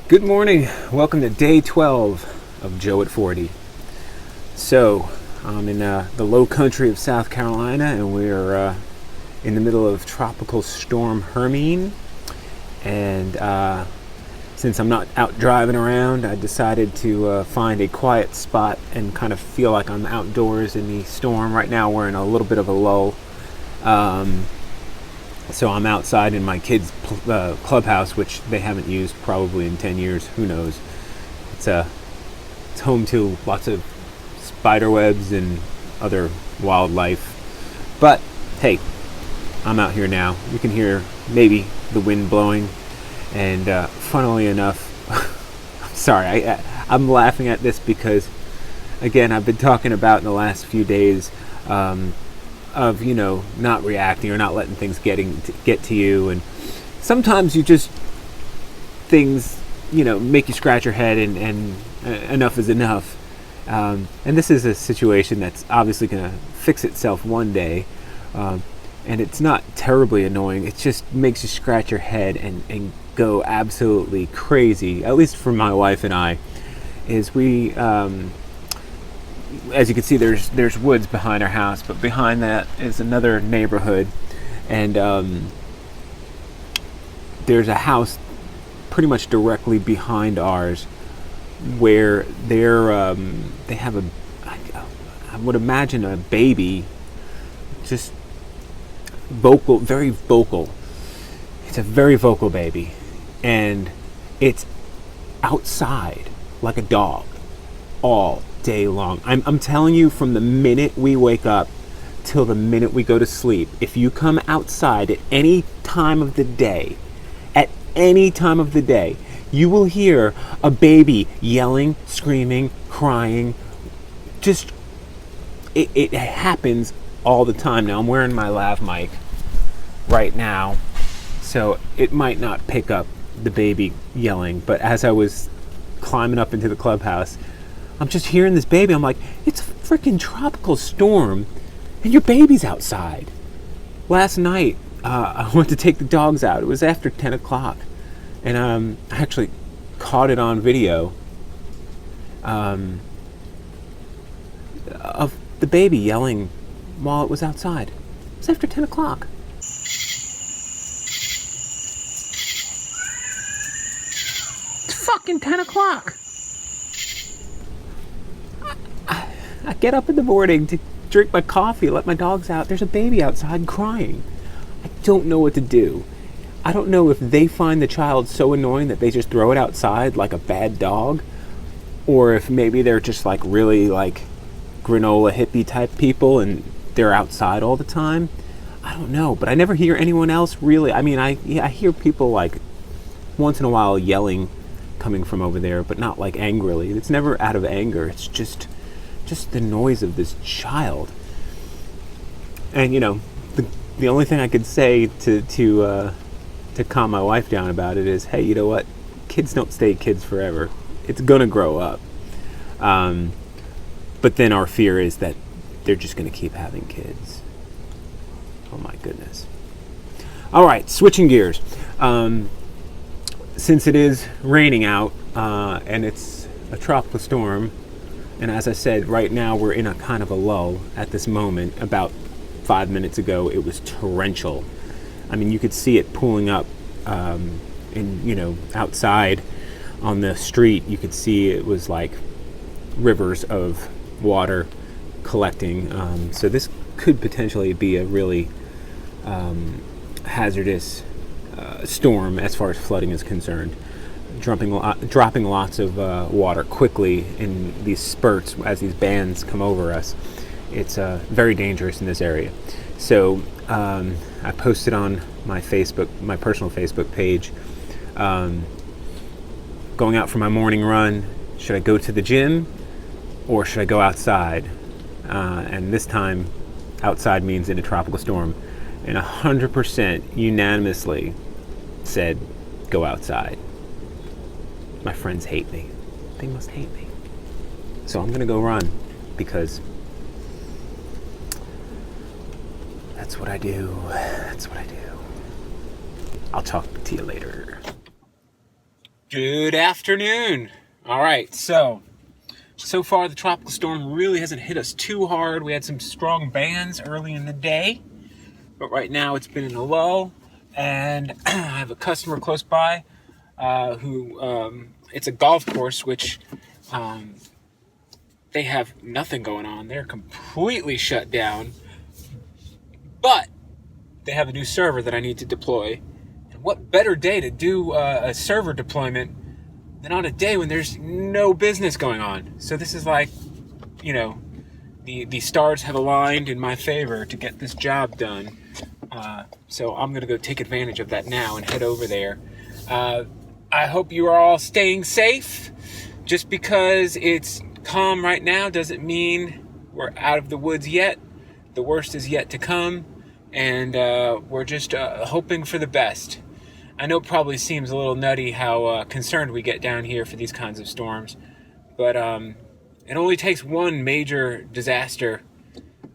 Good morning. Welcome to day 12 of Joe at 40. So, I'm in the low country of South Carolina, and we're in the middle of Tropical Storm Hermine. And since I'm not out driving around, I decided to find a quiet spot and kind of feel like I'm outdoors in the storm. Right now, we're in a little bit of a lull. So I'm outside in my kids' clubhouse, which they haven't used probably in 10 years. Who knows? It's home to lots of spider webs and other wildlife. But hey, I'm out here now. You can hear maybe the wind blowing. And funnily enough, I'm sorry, I'm laughing at this because, again, I've been talking about in the last few days of, not reacting or not letting things get to you. And sometimes things, make you scratch your head and enough is enough. And this is a situation that's obviously going to fix itself one day. And it's not terribly annoying. It just makes you scratch your head and go absolutely crazy. At least for my wife and I, is we... as you can see, there's woods behind our house, but behind that is another neighborhood, and there's a house pretty much directly behind ours where they have I would imagine a baby, just vocal, very vocal. It's a very vocal baby, and it's outside like a dog all day long. I'm telling you, from the minute we wake up till the minute we go to sleep, if you come outside at any time of the day, you will hear a baby yelling, screaming, crying. Just it happens all the time. Now I'm wearing my lav mic right now, so it might not pick up the baby yelling, but as I was climbing up into the clubhouse, I'm just hearing this baby. I'm like, it's a freaking tropical storm, and your baby's outside. Last night, I went to take the dogs out. It was after 10 o'clock, and I actually caught it on video of the baby yelling while it was outside. It was after 10 o'clock. It's fucking 10 o'clock. I get up in the morning to drink my coffee, let my dogs out. There's a baby outside crying. I don't know what to do. I don't know if they find the child so annoying that they just throw it outside like a bad dog, or if maybe they're just like really like granola hippie type people and they're outside all the time. I don't know, but I never hear anyone else really. I mean, I hear people like once in a while yelling coming from over there, but not like angrily. It's never out of anger. It's just the noise of this child. And the only thing I could say to calm my wife down about it is, hey, you know what? Kids don't stay kids forever. It's gonna grow up. But then our fear is that they're just gonna keep having kids. Oh my goodness. All right, switching gears. Since it is raining out and it's a tropical storm, and as I said, right now we're in a kind of a lull at this moment. About 5 minutes ago, it was torrential. I mean, you could see it pooling up, outside on the street. You could see it was like rivers of water collecting. So this could potentially be a really hazardous storm as far as flooding is concerned. Dropping lots of water quickly in these spurts as these bands come over us. It's very dangerous in this area. So I posted on my personal Facebook page, going out for my morning run. Should I go to the gym or should I go outside? And this time, outside means in a tropical storm. And 100% unanimously said, go outside. My friends hate me. They must hate me. So I'm going to go run because that's what I do. That's what I do. I'll talk to you later. Good afternoon. All right, so far the tropical storm really hasn't hit us too hard. We had some strong bands early in the day, but right now it's been in a lull. And I have a customer close by who it's a golf course, which they have nothing going on. They're completely shut down, but they have a new server that I need to deploy. And what better day to do a server deployment than on a day when there's no business going on? So this is like, the stars have aligned in my favor to get this job done. So I'm going to go take advantage of that now and head over there. I hope you are all staying safe. Just because it's calm right now doesn't mean we're out of the woods yet. The worst is yet to come, and we're just hoping for the best. I know it probably seems a little nutty how concerned we get down here for these kinds of storms, but it only takes one major disaster,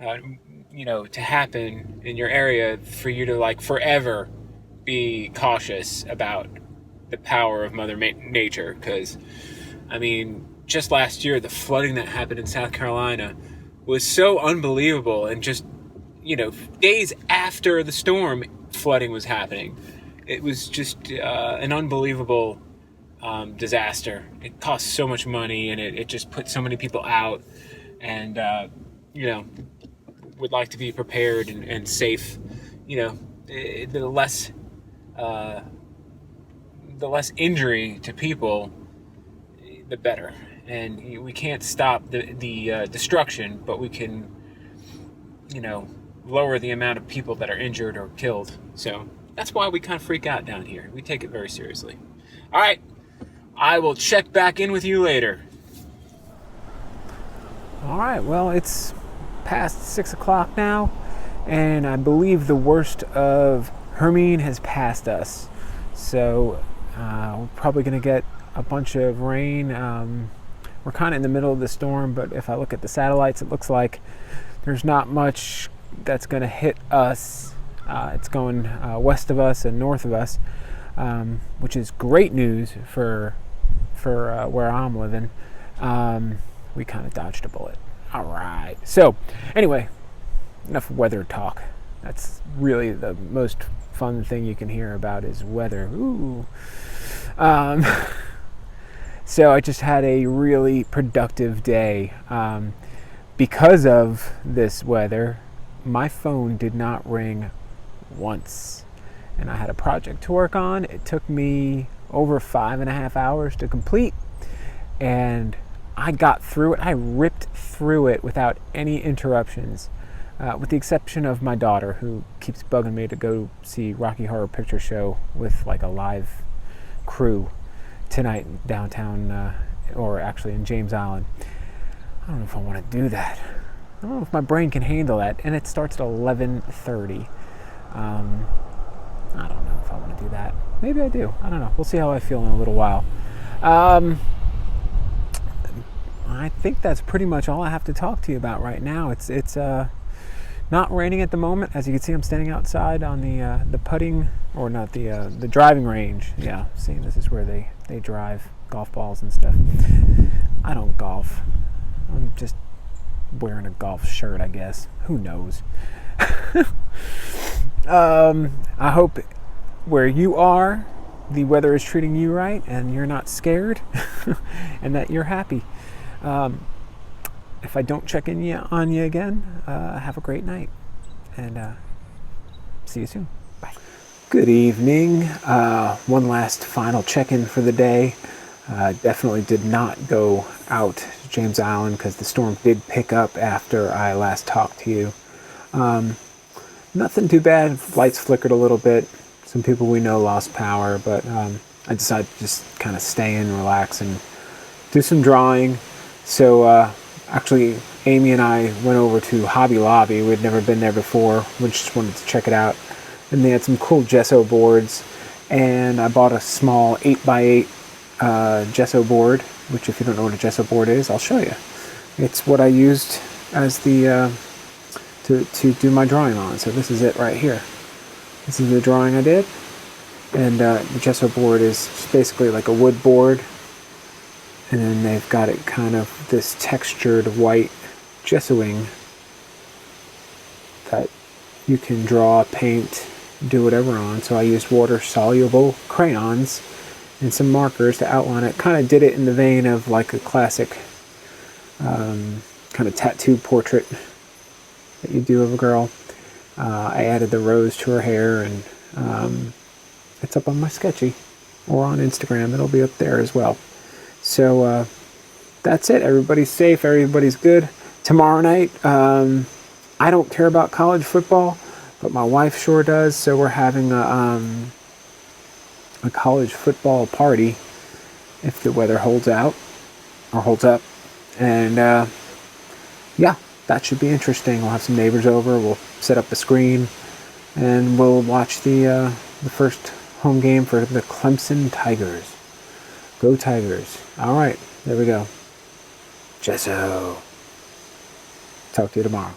to happen in your area for you to forever be cautious about the power of Mother Nature. Because, just last year, the flooding that happened in South Carolina was so unbelievable, and just, days after the storm, flooding was happening. It was just an unbelievable disaster. It cost so much money, and it just put so many people out, and would like to be prepared and safe. The less injury to people, the better. And we can't stop the destruction, but we can lower the amount of people that are injured or killed. So that's why we kind of freak out down here. We take it very seriously. All right, I will check back in with you later. All right, well, it's past 6 o'clock now, and I believe the worst of Hermine has passed us. So we're probably going to get a bunch of rain. We're kind of in the middle of the storm, but if I look at the satellites, it looks like there's not much that's going to hit us. It's going west of us and north of us, which is great news for where I'm living. We kind of dodged a bullet. All right. So anyway, enough weather talk. That's really the most fun thing you can hear about is weather. Ooh. So I just had a really productive day. Because of this weather, my phone did not ring once. And I had a project to work on. It took me over 5.5 hours to complete. And I got through it. I ripped through it without any interruptions, with the exception of my daughter, who keeps bugging me to go see Rocky Horror Picture Show with a live crew tonight downtown, or actually in James Island. I don't know if I want to do that. I don't know if my brain can handle that. And it starts at 11:30. I don't know if I want to do that. Maybe I do. I don't know. We'll see how I feel in a little while. I think that's pretty much all I have to talk to you about right now. It's not raining at the moment. As you can see, I'm standing outside on the putting, or not the driving range. Yeah, see, this is where they drive golf balls and stuff. I don't golf. I'm just wearing a golf shirt, I guess. Who knows? I hope where you are, the weather is treating you right, and you're not scared, and that you're happy. If I don't check on you again, have a great night, and see you soon. Bye. Good evening. One last final check-in for the day. Definitely did not go out to James Island because the storm did pick up after I last talked to you. Nothing too bad. Lights flickered a little bit. Some people we know lost power, but I decided to just kind of stay in, relax, and do some drawing. So actually, Amy and I went over to Hobby Lobby. We'd never been there before. We just wanted to check it out. And they had some cool gesso boards. And I bought a small 8x8 gesso board, which if you don't know what a gesso board is, I'll show you. It's what I used as the to do my drawing on. So this is it right here. This is the drawing I did. And the gesso board is basically like a wood board, and then they've got it kind of this textured white gessoing that you can draw, paint, do whatever on. So I used water-soluble crayons and some markers to outline it. Kind of did it in the vein of like a classic kind of tattoo portrait that you do of a girl. I added the rose to her hair, and it's up on my Sktchy or on Instagram. It'll be up there as well. So that's it. Everybody's safe. Everybody's good. Tomorrow night, I don't care about college football, but my wife sure does. So we're having a college football party if the weather holds out or holds up. And yeah, that should be interesting. We'll have some neighbors over. We'll set up a screen, and we'll watch the first home game for the Clemson Tigers. Go Tigers. All right, there we go. Gesso. Talk to you tomorrow.